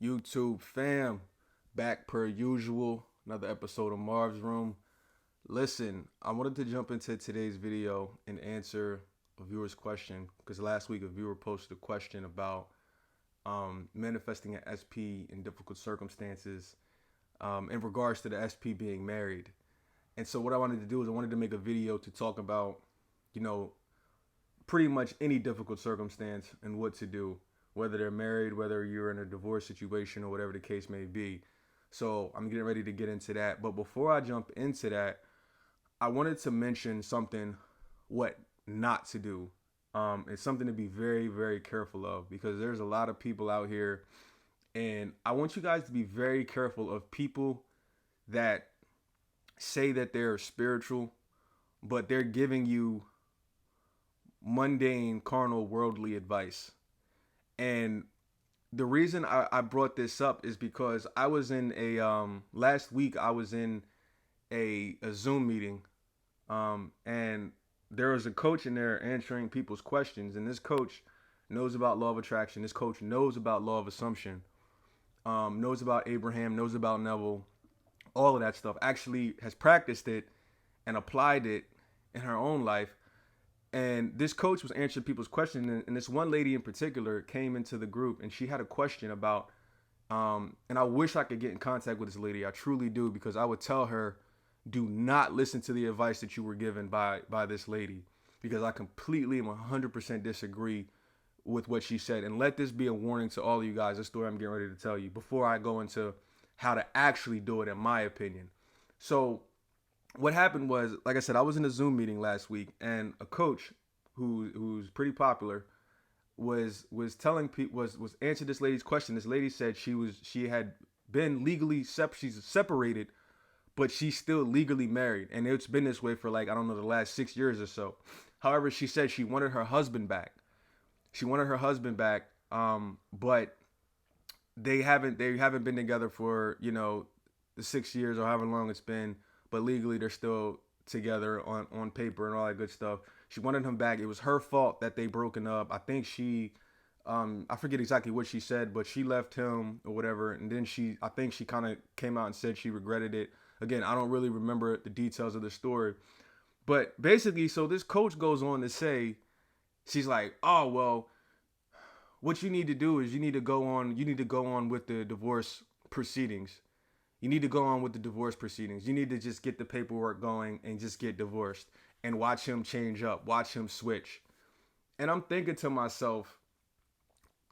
YouTube fam, back per usual, another episode of Marv's Room. Listen, I wanted to jump into today's video and answer a viewer's question because last week a viewer posted a question about manifesting an SP in difficult circumstances in regards to the SP being married. And so what I wanted to do is I wanted to make a video to talk about, you know, pretty much any difficult circumstance and what to do, whether they're married, whether you're in a divorce situation, or whatever the case may be. So I'm getting ready to get into that. But before I jump into that, I wanted to mention something what not to do. It's something to be very, very careful of because there's a lot of people out here, and I want you guys to be very careful of people that say that they're spiritual, but they're giving you mundane, carnal, worldly advice. And the reason I brought this up is because I was in a last week I was in a Zoom meeting, and there was a coach in there answering people's questions, and this coach knows about law of attraction. This coach knows about law of assumption, knows about Abraham, knows about Neville, all of that stuff. Actually, has practiced it and applied it in her own life. And this coach was answering people's questions, and this one lady in particular came into the group, and she had a question about, and I wish I could get in contact with this lady. I truly do, because I would tell her, do not listen to the advice that you were given by this lady, because I completely and 100% disagree with what she said. And let this be a warning to all of you guys, the story I'm getting ready to tell you, before I go into how to actually do it, in my opinion. So what happened was, like I said, I was in a Zoom meeting last week, and a coach who's pretty popular was telling people was answering this lady's question. This lady said she had been she's separated, but she's still legally married, and it's been this way for, like, I don't know, the last 6 years or so. However, she said she wanted her husband back. She wanted her husband back, but they haven't been together for, the 6 years or however long it's been, but legally they're still together on paper and all that good stuff. She wanted him back. It was her fault that they broken up. I think I forget exactly what she said, but she left him or whatever. And then I think she kind of came out and said she regretted it. Again, I don't really remember the details of the story, but basically, so this coach goes on to say, she's like, oh, well, what you need to do is you need to go on with the divorce proceedings. You need to go on with the divorce proceedings. You need to just get the paperwork going and just get divorced and watch him change up, watch him switch. And I'm thinking to myself,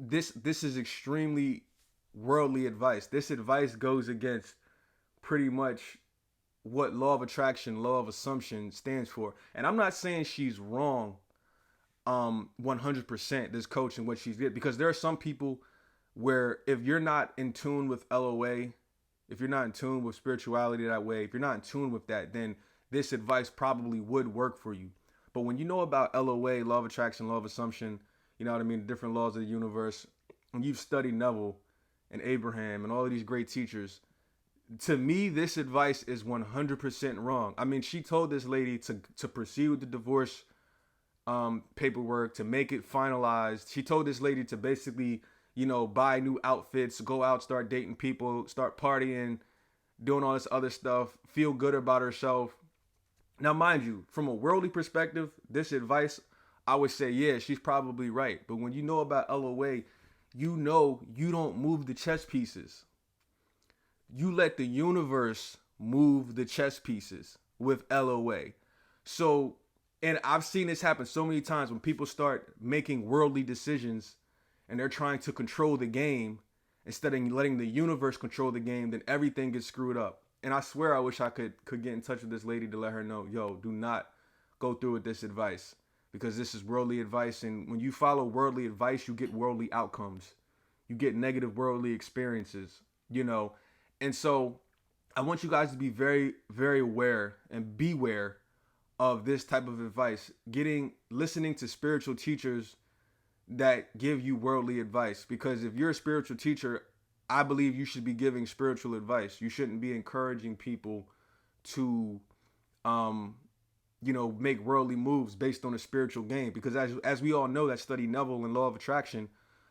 this is extremely worldly advice. This advice goes against pretty much what law of attraction, law of assumption stands for. And I'm not saying she's wrong 100%, this coach and what she did, because there are some people where if you're not in tune with LOA, if you're not in tune with spirituality that way, if you're not in tune with that, then this advice probably would work for you. But when you know about LOA, law of attraction, law of assumption, you know what I mean, different laws of the universe, and you've studied Neville and Abraham and all of these great teachers, to me, this advice is 100% wrong. I mean, she told this lady to proceed with the divorce paperwork, to make it finalized. She told this lady to basically, buy new outfits, go out, start dating people, start partying, doing all this other stuff, feel good about herself. Now, mind you, from a worldly perspective, this advice, I would say, yeah, she's probably right. But when you know about LOA, you know you don't move the chess pieces. You let the universe move the chess pieces with LOA. So, and I've seen this happen so many times when people start making worldly decisions and they're trying to control the game instead of letting the universe control the game, then everything gets screwed up. And I swear I wish I could get in touch with this lady to let her know, yo, do not go through with this advice, because this is worldly advice. And when you follow worldly advice, you get worldly outcomes. You get negative worldly experiences. And so I want you guys to be very, very aware and beware of this type of advice. Listening to spiritual teachers that give you worldly advice, because if you're a spiritual teacher, I believe you should be giving spiritual advice. You shouldn't be encouraging people to make worldly moves based on a spiritual game, because as we all know that study Neville and law of attraction,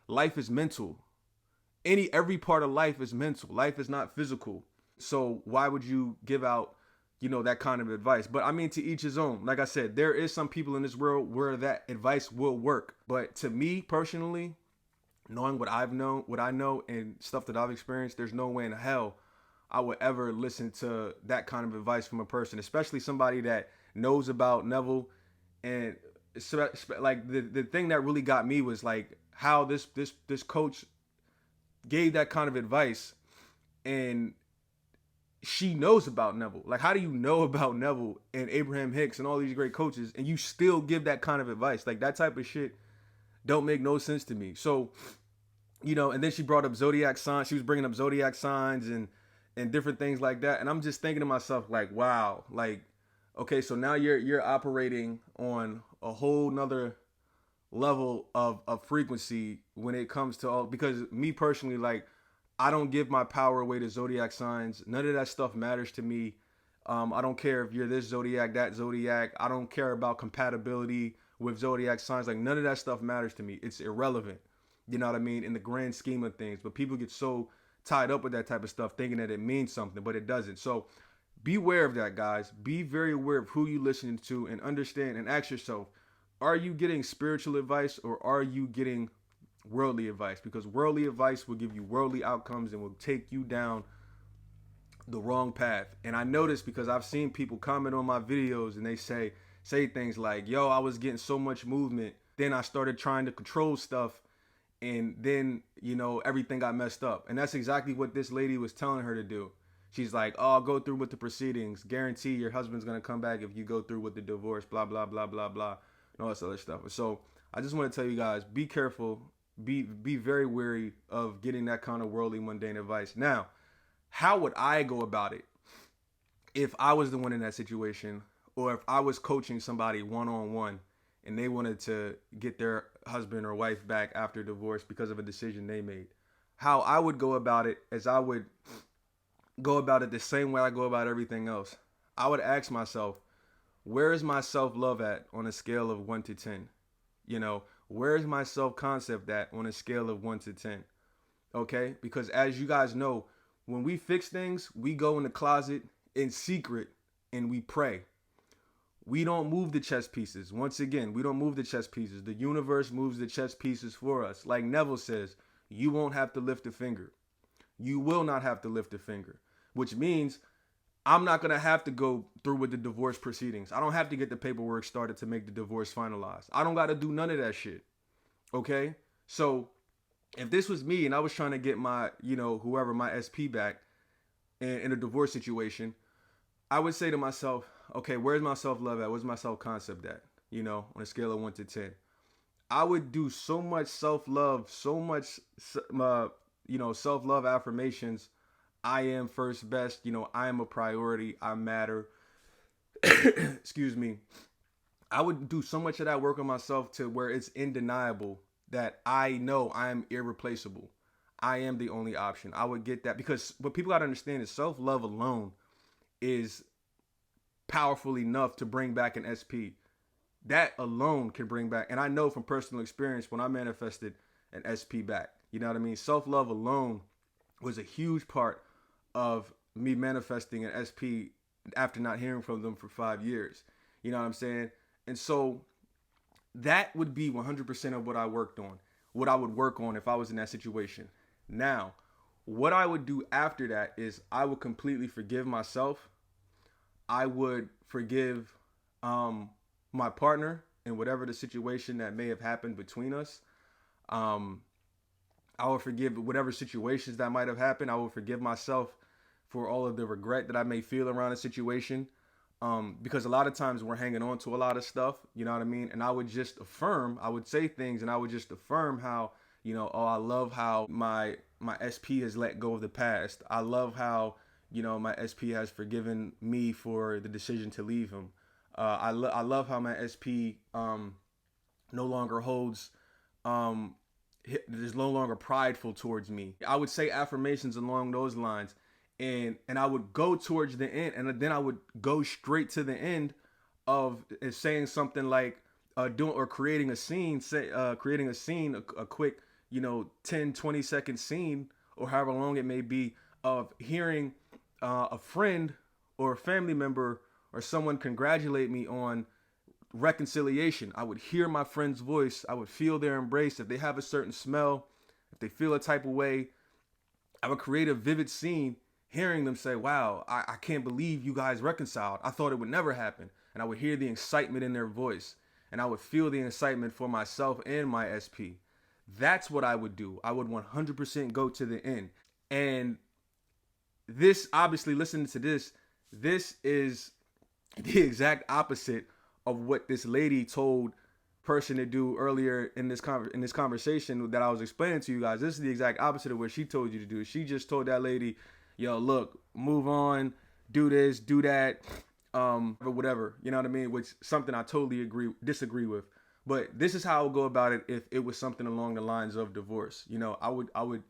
life is mental. Every part of life is mental. Life is not physical. So why would you give out, that kind of advice? But I mean, to each his own. Like I said, there is some people in this world where that advice will work. But to me personally, knowing what I know and stuff that I've experienced, there's no way in hell I would ever listen to that kind of advice from a person, especially somebody that knows about Neville. And like the thing that really got me was like how this coach gave that kind of advice, and she knows about Neville. Like, how do you know about Neville and Abraham Hicks and all these great coaches, and you still give that kind of advice? Like, that type of shit don't make no sense to me. So, and then she brought up zodiac signs. She was bringing up zodiac signs and different things like that. And I'm just thinking to myself, like, wow, like, okay, so now you're operating on a whole nother level of frequency when it comes to all, because me personally, like, I don't give my power away to zodiac signs. None of that stuff matters to me. I don't care if you're this zodiac, that zodiac. I don't care about compatibility with zodiac signs. Like, none of that stuff matters to me. It's irrelevant. You know what I mean? In the grand scheme of things. But people get so tied up with that type of stuff thinking that it means something, but it doesn't. So beware of that, guys. Be very aware of who you listening to, and understand and ask yourself, are you getting spiritual advice or are you getting worldly advice? Because worldly advice will give you worldly outcomes and will take you down the wrong path. And I noticed, because I've seen people comment on my videos and they say things like, yo, I was getting so much movement, then I started trying to control stuff, and then everything got messed up. And that's exactly what this lady was telling her to do. She's like, oh, go through with the proceedings, guarantee your husband's gonna come back if you go through with the divorce, blah blah blah blah blah, and all this other stuff. So I just want to tell you guys, be careful, be very wary of getting that kind of worldly, mundane advice. Now, how would I go about it if I was the one in that situation, or if I was coaching somebody one-on-one and they wanted to get their husband or wife back after divorce because of a decision they made? How I would go about it is I would go about it the same way I go about everything else. I would ask myself, where is my self-love at on a scale of 1 to 10? Where is my self-concept at on a scale of 1 to 10? Okay? Because as you guys know, when we fix things, we go in the closet in secret and we pray. We don't move the chess pieces. Once again, we don't move the chess pieces. The universe moves the chess pieces for us. Like Neville says, you won't have to lift a finger. You will not have to lift a finger, which means I'm not going to have to go through with the divorce proceedings. I don't have to get the paperwork started to make the divorce finalized. I don't got to do none of that shit. Okay? So if this was me and I was trying to get my, whoever, my SP back in a divorce situation, I would say to myself, okay, where's my self-love at? Where's my self-concept at? On a scale of 1 to 10. I would do so much self-love, so much, self-love affirmations. I am first best. I am a priority. I matter. Excuse me. I would do so much of that work on myself to where it's undeniable that I know I am irreplaceable. I am the only option. I would get that, because what people got to understand is self-love alone is powerful enough to bring back an SP. That alone can bring back, and I know from personal experience when I manifested an SP back. You know what I mean? Self-love alone was a huge part of me manifesting an SP after not hearing from them for 5 years. You know what I'm saying? And so that would be 100% of what I worked on, what I would work on if I was in that situation. Now, what I would do after that is I would completely forgive myself. I would forgive my partner and whatever the situation that may have happened between us. I would forgive whatever situations that might have happened. I would forgive myself for all of the regret that I may feel around a situation. Because a lot of times we're hanging on to a lot of stuff, you know what I mean? And I would just affirm, I would say things and I would just affirm how, oh, I love how my SP has let go of the past. I love how, my SP has forgiven me for the decision to leave him. I love how my SP no longer holds, is no longer prideful towards me. I would say affirmations along those lines. And I would go towards the end, and then I would go straight to the end of saying something like creating a scene, a quick, 10, 20-second scene or however long it may be of hearing a friend or a family member or someone congratulate me on reconciliation. I would hear my friend's voice. I would feel their embrace. If they have a certain smell, if they feel a type of way, I would create a vivid scene hearing them say, wow, I can't believe you guys reconciled. I thought it would never happen. And I would hear the excitement in their voice, and I would feel the excitement for myself and my SP. That's what I would do. I would 100% go to the end. And this, obviously, listening to this is the exact opposite of what this lady told person to do earlier in this conversation that I was explaining to you guys. This is the exact opposite of what she told you to do. She just told that lady, yo, look, move on, do this, do that, or whatever, you know what I mean? Which something I totally disagree with. But this is how I would go about it if it was something along the lines of divorce. I would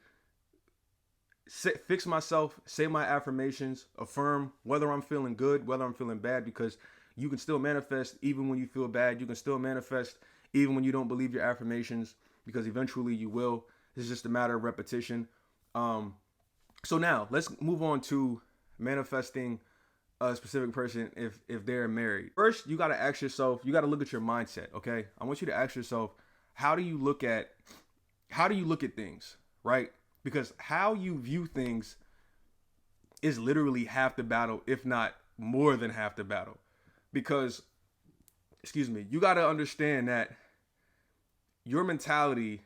fix myself, say my affirmations, affirm whether I'm feeling good, whether I'm feeling bad, because you can still manifest even when you feel bad. You can still manifest even when you don't believe your affirmations, because eventually you will. It's just a matter of repetition. So now let's move on to manifesting a specific person if they're married. First, you got to ask yourself, you got to look at your mindset, okay? I want you to ask yourself, how do you look at things, right? Because how you view things is literally half the battle, if not more than half the battle. Because, you got to understand that your mentality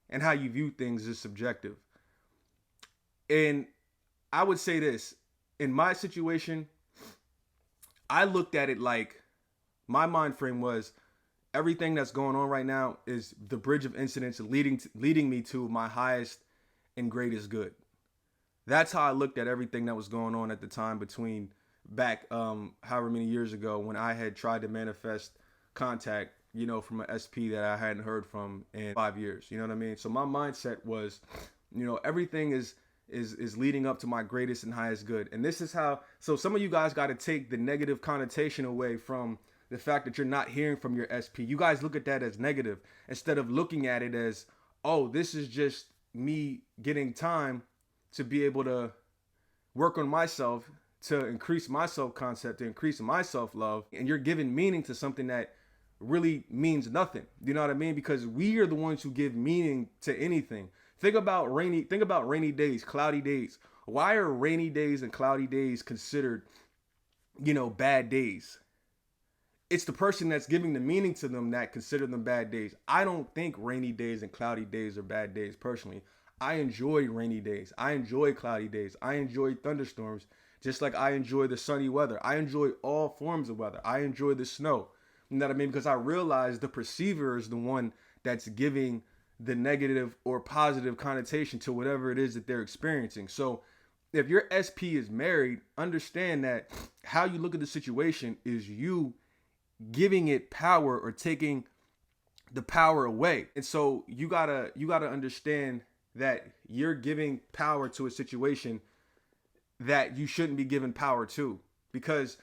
and how you view things is subjective. And I would say this, in my situation, I looked at it like my mind frame was everything that's going on right now is the bridge of incidents leading me to my highest and greatest good. That's how I looked at everything that was going on at the time between back however many years ago when I had tried to manifest contact, from an SP that I hadn't heard from in 5 years. You know what I mean? So my mindset was, everything is leading up to my greatest and highest good. And this is how, so some of you guys got to take the negative connotation away from the fact that you're not hearing from your SP. You guys look at that as negative instead of looking at it as, oh, this is just me getting time to be able to work on myself, to increase my self-concept, to increase my self-love. And you're giving meaning to something that really means nothing. You know what I mean? Because we are the ones who give meaning to anything. Think about rainy days, cloudy days. Why are rainy days and cloudy days considered, bad days? It's the person that's giving the meaning to them that consider them bad days. I don't think rainy days and cloudy days are bad days personally. I enjoy rainy days. I enjoy cloudy days. I enjoy thunderstorms, just like I enjoy the sunny weather. I enjoy all forms of weather. I enjoy the snow. You know what I mean? Because I realize the perceiver is the one that's giving the negative or positive connotation to whatever it is that they're experiencing. So if your SP is married, understand that how you look at the situation is you giving it power or taking the power away. And so you gotta understand that you're giving power to a situation that you shouldn't be giving power to. Because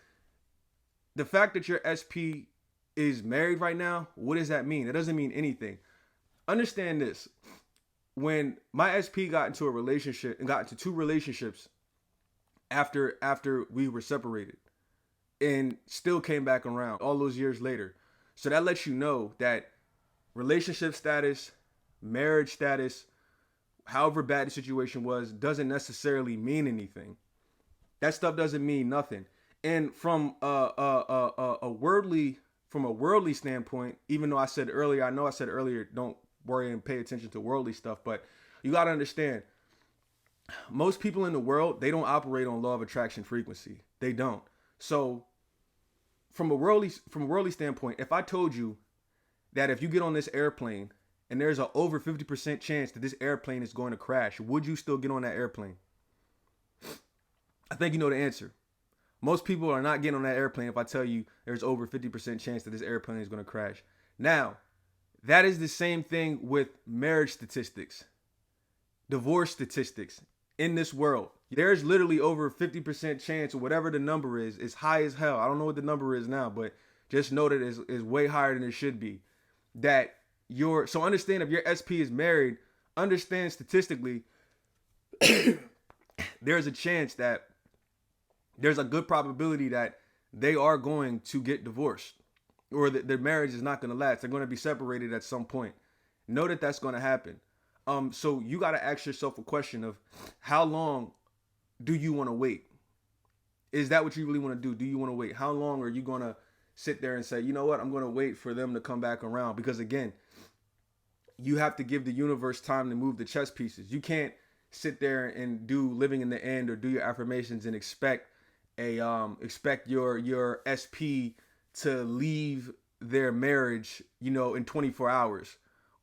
the fact that your SP is married right now, what does that mean? It doesn't mean anything. Understand this. When my SP got into a relationship and got into two relationships after we were separated and still came back around all those years later. So that lets you know that relationship status, marriage status, however bad the situation was, doesn't necessarily mean anything. That stuff doesn't mean nothing. And from a worldly standpoint, even though I said earlier, don't worry and pay attention to worldly stuff, but you got to understand, most people in the world, they don't operate on law of attraction frequency. They don't. So from a worldly standpoint, if I told you that if you get on this airplane and there's a over 50% chance that this airplane is going to crash, would you still get on that airplane? I think you know the answer. Most people are not getting on that airplane if I tell you there's over 50% chance that this airplane is going to crash. Now, that is the same thing with marriage statistics, divorce statistics in this world. There's literally over 50% chance, or whatever the number is high as hell. I don't know what the number is now, but just know that it's way higher than it should be. So understand, if your SP is married, understand statistically, there's a chance that there's a good probability that they are going to get divorced, or that their marriage is not going to last. They're going to be separated at some point. Know that that's going to happen. So you got to ask yourself a question of how long do you want to wait? Is that what you really want to do? Do you want to wait? How long are you going to sit there and say, you know what, I'm going to wait for them to come back around? Because again, you have to give the universe time to move the chess pieces. You can't sit there and do living in the end or do your affirmations and expect your SP to leave their marriage, in 24 hours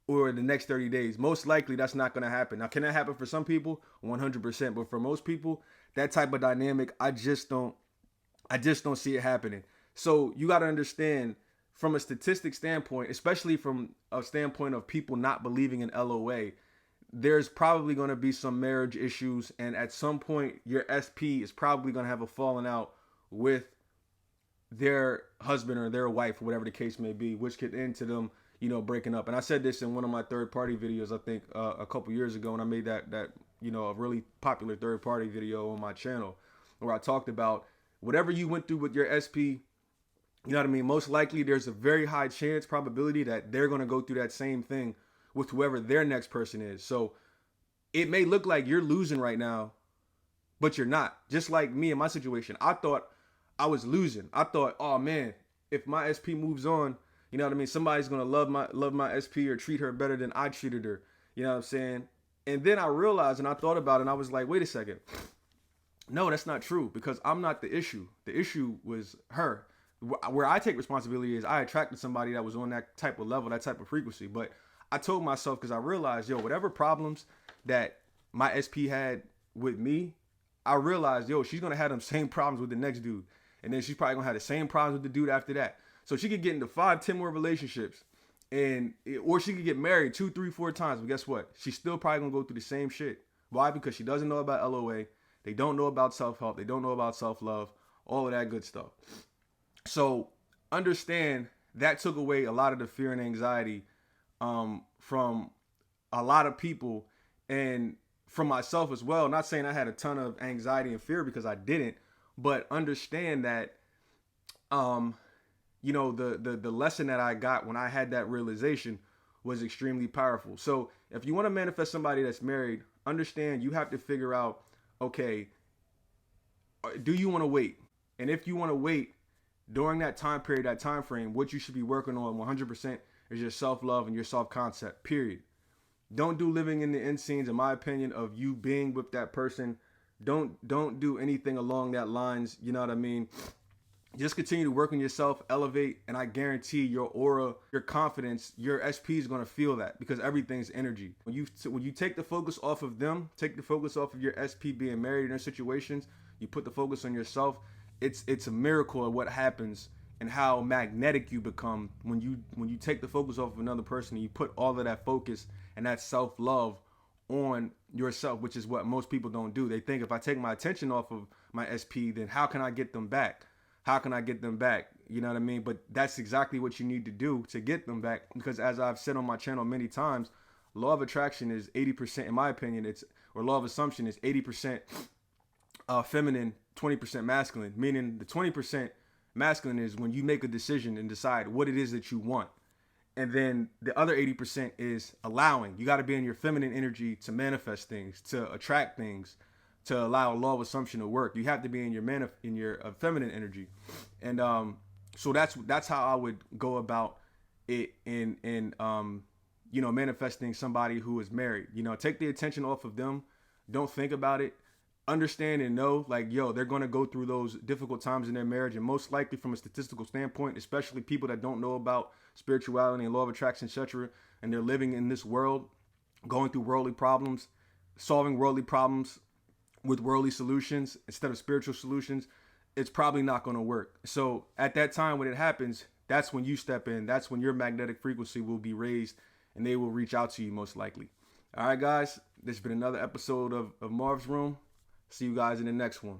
or the next 30 days. Most likely that's not going to happen. Now, can that happen for some people? 100%. But for most people, that type of dynamic, I just don't see it happening. So you got to understand, from a statistic standpoint, especially from a standpoint of people not believing in LOA, there's probably going to be some marriage issues. And at some point, your SP is probably going to have a falling out with their husband or their wife, or whatever the case may be, which could end to them, breaking up. And I said this in one of my third party videos, I think a couple years ago, and I made that a really popular third party video on my channel, where I talked about whatever you went through with your SP, most likely there's a very high chance, probability, that they're going to go through that same thing with whoever their next person is. So it may look like you're losing right now, but you're not. Just like me in my situation, I thought I was losing. I thought, oh man, if my SP moves on, somebody's going to love my SP or treat her better than I treated her. You know what I'm saying? And then I realized, and I thought about it, and I was like, wait a second. No, that's not true, because I'm not the issue. The issue was her. Where I take responsibility is I attracted somebody that was on that type of level, that type of frequency. But I told myself, because I realized, whatever problems that my SP had with me, I realized, she's going to have them same problems with the next dude. And then she's probably going to have the same problems with the dude after that. So she could get into 5, 10 more relationships, or she could get married 2, 3, 4 times. But guess what? She's still probably going to go through the same shit. Why? Because she doesn't know about LOA. They don't know about self-help. They don't know about self-love, all of that good stuff. So understand that took away a lot of the fear and anxiety from a lot of people, and from myself as well. Not saying I had a ton of anxiety and fear, because I didn't, but understand that, the lesson that I got when I had that realization was extremely powerful. So if you want to manifest somebody that's married, understand you have to figure out, okay, do you want to wait? And if you want to wait during that time period, that time frame, what you should be working on 100% is your self-love and your self-concept, period. Don't do living in the end scenes, in my opinion, of you being with that person. Don't do anything along that lines. You know what I mean? Just continue to work on yourself, elevate, and I guarantee your aura, your confidence, your SP is going to feel that, because everything's energy. When you take the focus off of them, take the focus off of your SP being married in their situations, you put the focus on yourself. It's a miracle of what happens and how magnetic you become when you take the focus off of another person and you put all of that focus and that self-love on yourself, which is what most people don't do. They think, if I take my attention off of my SP, then how can I get them back? How can I get them back? You know what I mean? But that's exactly what you need to do to get them back, because as I've said on my channel many times, law of attraction is 80%, in my opinion, or law of assumption is 80% feminine, 20% masculine, meaning the 20% masculine is when you make a decision and decide what it is that you want. And then the other 80% is allowing. You got to be in your feminine energy to manifest things, to attract things, to allow law of assumption to work. You have to be in your feminine energy. And so that's how I would go about it in manifesting somebody who is married. Take the attention off of them. Don't think about it. Understand and know, they're going to go through those difficult times in their marriage. And most likely, from a statistical standpoint, especially people that don't know about spirituality and law of attraction, etc., and they're living in this world, going through worldly problems, solving worldly problems with worldly solutions instead of spiritual solutions, it's probably not going to work. So at that time, when it happens, that's when you step in. That's when your magnetic frequency will be raised and they will reach out to you, most likely. All right, guys, this has been another episode of Marv's Room. See you guys in the next one.